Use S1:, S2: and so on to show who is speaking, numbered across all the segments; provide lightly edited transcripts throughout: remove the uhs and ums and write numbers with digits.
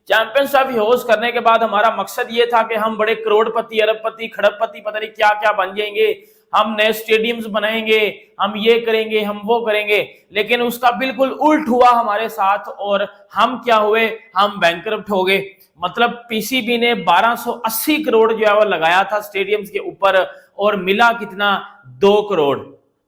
S1: Champions trophy host करने के बाद हमारा मकसद ये था कि हम बड़े करोड़पति, अरबपति, खड़बपति, पता नहीं क्या क्या बन जाएंगे, हम नए स्टेडियम्स बनाएंगे, हम ये करेंगे, हम वो करेंगे। लेकिन उसका बिल्कुल उल्ट हुआ हमारे साथ, और हम क्या हुए, हम बैंकरप्ट हो गए। मतलब पीसीबी ने 1280 करोड़ जो है वो लगाया था स्टेडियम्स के ऊपर, और मिला कितना, 2 करोड़।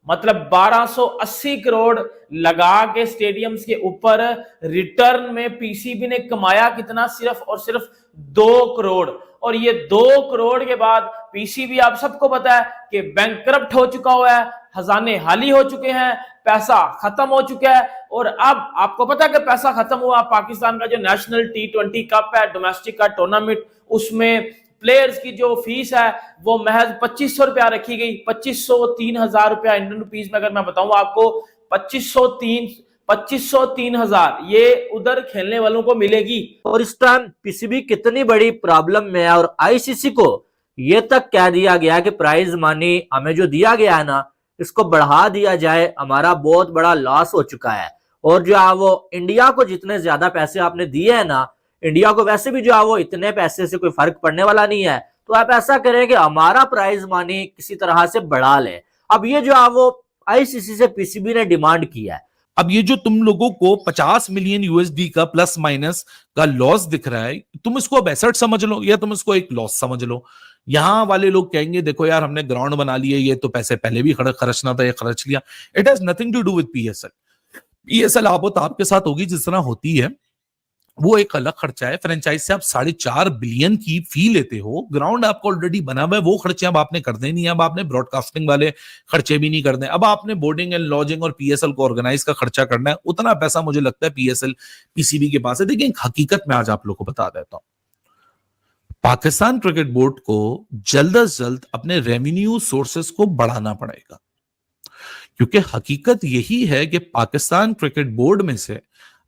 S1: मतलब 1280 करोड़ लगा के स्टेडियम्स के ऊपर, रिटर्न में पीसीबी ने कमाया कितना, सिर्फ और सिर्फ 2 करोड़। और ये 2 करोड़ के बाद पीसीबी, आप सबको पता है कि बैंकरप्ट हो चुका हुआ है, खजाने खाली हो चुके हैं, पैसा खत्म हो चुका है। और अब आपको पता है कि पैसा खत्म हुआ, पाकिस्तान का जो नेशनल T20 कप है, डोमेस्टिक का टूर्नामेंट, उसमें प्लेयर्स की जो फीस है वो महज 2500 रुपया रखी गई। 2500 3000 रुपया इंडियन रुपीस में अगर मैं बताऊं आपको, 2500 3000 ये उधर खेलने वालों को मिलेगी।
S2: और इस टाइम पीसीबी कितनी बड़ी प्रॉब्लम में है, और आईसीसी को ये तक कह दिया गया कि प्राइज मनी हमें जो दिया गया है ना, इसको बढ़ा दिया जाए, हमारा बहुत बड़ा लॉस हो चुका है। और जो है वो इंडिया को जितने ज्यादा पैसे आपने दिए हैं ना, इंडिया को वैसे भी जो है वो इतने पैसे से कोई फर्क पड़ने वाला नहीं है, तो आप ऐसा करें कि हमारा प्राइज मनी किसी तरह से बढ़ा ले। अब ये जो है वो आईसीसी से पीसीबी ने डिमांड किया है।
S3: अब ये जो तुम लोगों को 50 मिलियन यूएसडी का प्लस माइनस का लॉस दिख रहा है, तुम इसको अब एसेट समझ लो या तुम इसको एक लॉस समझ लो। यहां वाले लोग कहेंगे देखो यार, हमने ग्राउंड बना लिए, ये तो पैसे पहले भी खर्चना था, ये खर्च लिया। It has nothing to do with PSL. PSL आबोत आपके साथ होगी जिस तरह होती है, वो एक अलग खर्चा है। फ्रेंचाइज से आप 4.5 बिलियन की फी लेते हो, ग्राउंड आपको ऑलरेडी बना हुआ है, वो खर्चे अब आपने करने नहीं है। अब आपने ब्रॉडकास्टिंग वाले खर्चे भी नहीं करने, अब आपने बोर्डिंग एंड लॉजिंग और पीएसएल को ऑर्गेनाइज का खर्चा करना है। उतना पैसा मुझे लगता है पीएसएल पीसीबी के पास है। देखिए एक हकीकत मैं आज आप लोग को बता देता हूं, पाकिस्तान क्रिकेट बोर्ड को जल्द अज जल्द अपने रेवेन्यू सोर्सेस को बढ़ाना पड़ेगा, क्योंकि हकीकत यही है कि पाकिस्तान क्रिकेट बोर्ड में से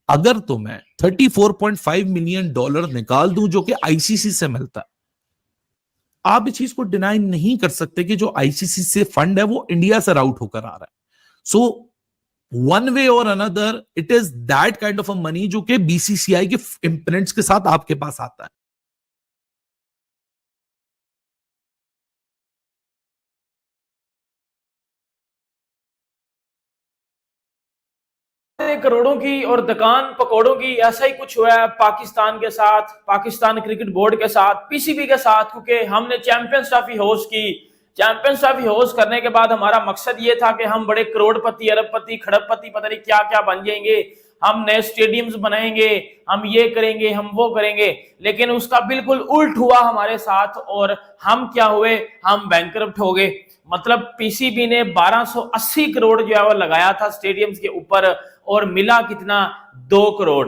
S3: अगर तो मैं $34.5 मिलियन निकाल दूं जो कि आईसीसी से मिलता है, आप इस चीज को डिनाई नहीं कर सकते कि जो आईसीसी से फंड है वो इंडिया से राउट होकर आ रहा है। सो वन वे और another it is that kind of a money जो कि बीसीसीआई के इंप्रेंट्स के साथ आपके पास आता है।
S1: करोड़ों की और दुकान पकौड़ों की, ऐसा ही कुछ हुआ है पाकिस्तान के साथ, पाकिस्तान क्रिकेट बोर्ड के साथ, पीसीबी के साथ। क्योंकि हमने चैंपियंस ट्रॉफी होस्ट की, चैंपियंस ट्रॉफी होस्ट करने के बाद हमारा मकसद ये था कि हम बड़े करोड़पति, अरबपति, खड़बपति, पता नहीं क्या क्या बन जाएंगे, हम नए स्टेडियम्स बनाएंगे, हम ये करेंगे, हम वो करेंगे। लेकिन उसका बिल्कुल उल्ट हुआ हमारे साथ, और हम क्या हुए, हम बैंकरप्ट हो गए। मतलब पीसीबी ने 1280 करोड़ जो है वो लगाया था स्टेडियम्स के ऊपर, और मिला कितना, 2 करोड़।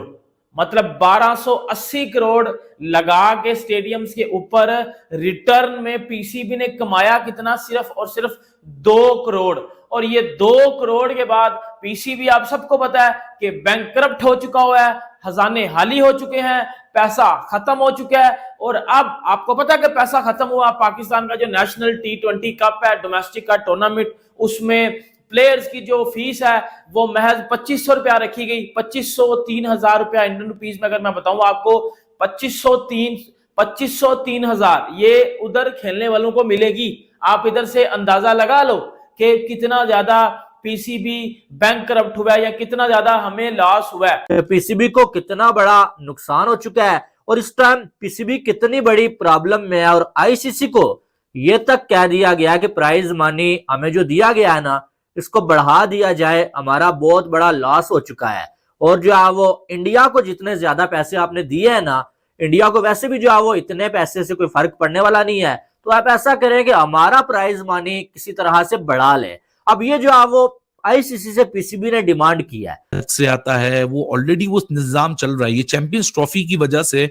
S1: मतलब 1280 करोड़ लगा के स्टेडियम्स के ऊपर, रिटर्न में पीसीबी ने कमाया कितना, सिर्फ और सिर्फ 2 करोड़। और ये 2 करोड़ के बाद पीसीबी, आप सबको पता है कि बैंकरप्ट हो चुका हुआ है, खजाने खाली हो चुके हैं, पैसा खत्म हो चुका है। और अब आपको पता है कि पैसा खत्म हुआ, पाकिस्तान का जो नेशनल T20 कप है, डोमेस्टिक का टूर्नामेंट, उसमें प्लेयर्स की जो फीस है वो महज 2500 रुपया रखी गई। 2500 3000 रुपया इंडियन रुपीस में अगर मैं बताऊं आपको, 2500 3000 ये उधर खेलने वालों को मिलेगी। आप इधर से अंदाजा लगा लो कि कितना ज्यादा पीसीबी बैंकरप्ट हुआ है, या कितना ज्यादा हमें लॉस हुआ है,
S2: पीसीबी को कितना बड़ा नुकसान हो चुका है। और इस टाइम पीसीबी कितनी बड़ी प्रॉब्लम में है, और आईसीसी को यह तक कह दिया गया कि प्राइज मनी हमें जो दिया गया है ना, इसको बढ़ा दिया जाए, हमारा बहुत बड़ा लॉस हो चुका है। और जो है वो इंडिया को जितने ज्यादा पैसे आपने दिए हैं ना, इंडिया को वैसे भी जो है वो इतने पैसे से कोई फर्क पड़ने वाला नहीं है, तो आप ऐसा करें कि हमारा प्राइज मनी किसी तरह से बढ़ा ले। अब ये जो है वो आईसीसी से पीसीबी ने डिमांड किया है,
S3: से आता है वो ऑलरेडी वो निजाम चल रहा है। ये चैंपियंस ट्रॉफी की वजह से,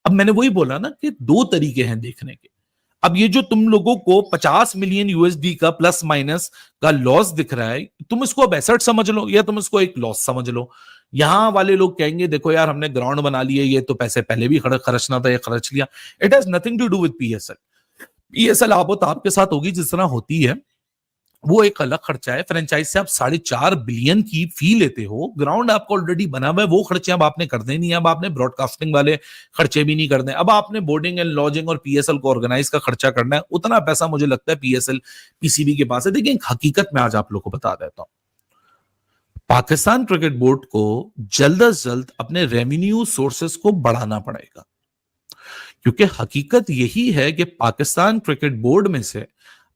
S3: अब मैंने वही बोला ना कि 2 तरीके हैं देखने के। अब ये जो तुम लोगों को 50 मिलियन यूएसडी का प्लस माइनस का लॉस दिख रहा है, तुम इसको अब एसेट समझ लो या तुम इसको एक लॉस समझ लो। यहां वाले लोग कहेंगे देखो यार, हमने ग्राउंड बना लिए, ये तो पैसे पहले भी खर्चना था, ये खर्च लिया। It has nothing to do with PSL. PSL आबोत आपके साथ होगी जिस तरह होती है, वो एक अलग खर्चा है। फ्रेंचाइज से आप 4.5 बिलियन की फी लेते हो, ग्राउंड आपका ऑलरेडी बना हुआ है, वो खर्चे अब आपने करने नहीं है, अब आपने ब्रॉडकास्टिंग वाले खर्चे भी नहीं करने, अब आपने बोर्डिंग एंड लॉजिंग और पीएसएल को ऑर्गेनाइज का खर्चा करना है। उतना पैसा मुझे लगता है पीएसएल पीसीबी के पास है। देखिए एक हकीकत मैं आज आप लोग को बता देता हूं, पाकिस्तान क्रिकेट बोर्ड को जल्द से जल्द अपने रेवेन्यू सोर्सेस को बढ़ाना पड़ेगा, क्योंकि हकीकत यही है कि पाकिस्तान क्रिकेट बोर्ड में से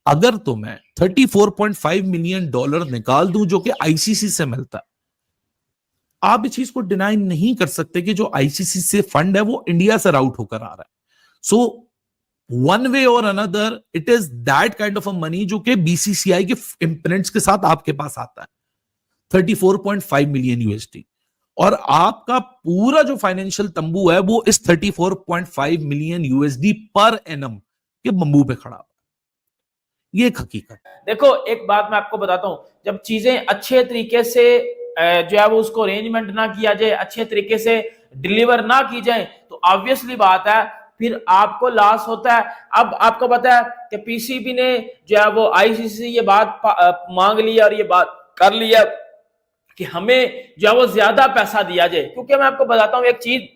S3: अगर तो मैं $34.5 मिलियन निकाल दूं जो कि आईसीसी से मिलता है, आप इस चीज को डिनाई नहीं कर सकते कि जो आईसीसी से फंड है वो इंडिया से राउट होकर आ रहा है। सो वन वे और another it is that kind of a money जो कि बीसीसीआई के इंप्रेंट्स के साथ आपके पास आता है, 34.5 मिलियन यूएसडी, और आपका पूरा जो फाइनेंशियल तंबू है वो इस 34.5 मिलियन यूएसडी पर एनम के बंबू पे खड़ा है। ये एक हकीकत।
S1: देखो एक बात मैं आपको बताता हूं, जब चीजें अच्छे तरीके से जो है वो उसको अरेंजमेंट ना किया जाए, अच्छे तरीके से डिलीवर ना की जाए, तो ऑब्वियसली बात है फिर आपको लॉस होता है। अब आपको पता है कि पीसीबी ने जो है वो आईसीसी ये बात मांग लिया और ये बात कर लिया कि हमें जो है वो ज्यादा पैसा दिया जाए, क्योंकि मैं आपको बताता हूं एक चीज,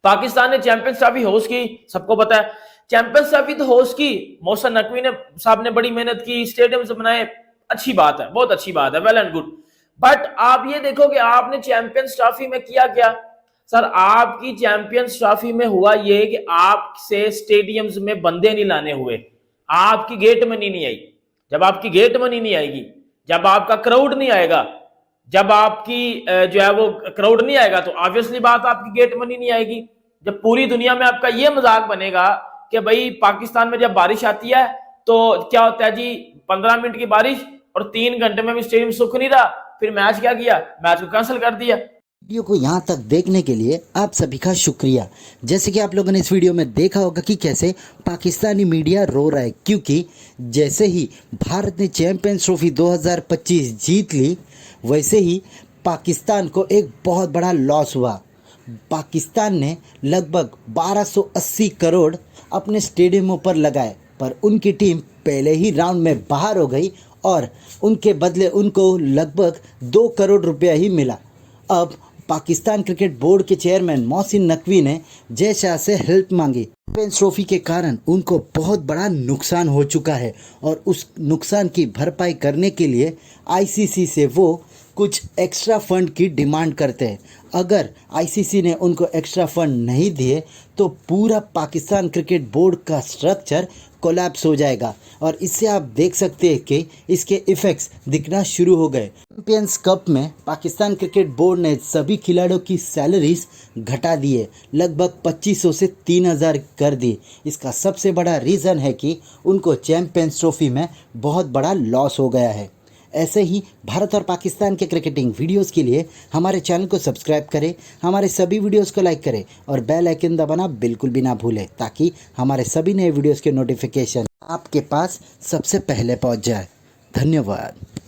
S1: पाकिस्तान ने चैंपियंस ट्रॉफी होस्ट की, सबको पता है चैंपियंस ट्रॉफी तो होस्ट की, मोहसिन नकवी ने साहब ने बड़ी मेहनत की, स्टेडियम से बनाए, अच्छी बात है, बहुत अच्छी बात है, वेल एंड गुड। बट आप ये देखो कि आपने चैंपियंस ट्रॉफी में किया क्या सर? आपकी चैंपियंस ट्रॉफी में हुआ ये कि आपसे स्टेडियम्स में बंदे नहीं लाने हुए, आपकी गेट मनी नहीं आई। जब आपकी गेट मनी नहीं आएगी, जब आपका क्राउड नहीं आएगा, जब आपकी जो है वो क्राउड नहीं आएगा, तो ऑब्वियसली बात आपकी गेट मनी नहीं आएगी। जब पूरी दुनिया में आपका ये मजाक बनेगा कि भाई पाकिस्तान में जब बारिश आती है तो क्या होता है जी, 15 मिनट की बारिश और 3 घंटे में भी स्टेडियम सूख नहीं रहा, फिर मैच क्या किया, मैच को कैंसिल कर दिया।
S4: वीडियो को यहाँ तक देखने के लिए आप सभी का शुक्रिया। जैसे कि आप लोगों ने इस वीडियो में देखा होगा कि कैसे पाकिस्तानी मीडिया रो रहा है, क्योंकि जैसे ही भारत ने चैंपियंस ट्रॉफी 2025 जीत ली, वैसे ही पाकिस्तान को एक बहुत बड़ा लॉस हुआ। पाकिस्तान ने लगभग 1280 करोड़ अपने स्टेडियमों पर लगाए, पर उनकी टीम पहले ही राउंड में बाहर हो गई और उनके बदले उनको लगभग 2 करोड़ रुपया ही मिला। अब पाकिस्तान क्रिकेट बोर्ड के चेयरमैन मोहसिन नकवी ने जय शाह से हेल्प मांगी। चैंपियंस ट्रॉफी के कारण उनको बहुत बड़ा नुकसान हो चुका है और उस नुकसान की भरपाई करने के लिए आईसीसी से वो कुछ एक्स्ट्रा फंड की डिमांड करते हैं। अगर आईसीसी ने उनको एक्स्ट्रा फंड नहीं दिए तो पूरा पाकिस्तान क्रिकेट बोर्ड का स्ट्रक्चर कोलैप्स हो जाएगा, और इससे आप देख सकते हैं कि इसके इफ़ेक्ट्स दिखना शुरू हो गए। चैंपियंस कप में पाकिस्तान क्रिकेट बोर्ड ने सभी खिलाड़ियों की सैलरीज घटा दिए, लगभग 2500 से 3000 कर दी। इसका सबसे बड़ा रीज़न है कि उनको चैंपियंस ट्रॉफी में बहुत बड़ा लॉस हो गया है। ऐसे ही भारत और पाकिस्तान के क्रिकेटिंग वीडियोस के लिए हमारे चैनल को सब्सक्राइब करें, हमारे सभी वीडियोस को लाइक करें और बेल आइकन दबाना बिल्कुल भी ना भूलें, ताकि हमारे सभी नए वीडियोस के नोटिफिकेशन आपके पास सबसे पहले पहुंच जाए। धन्यवाद।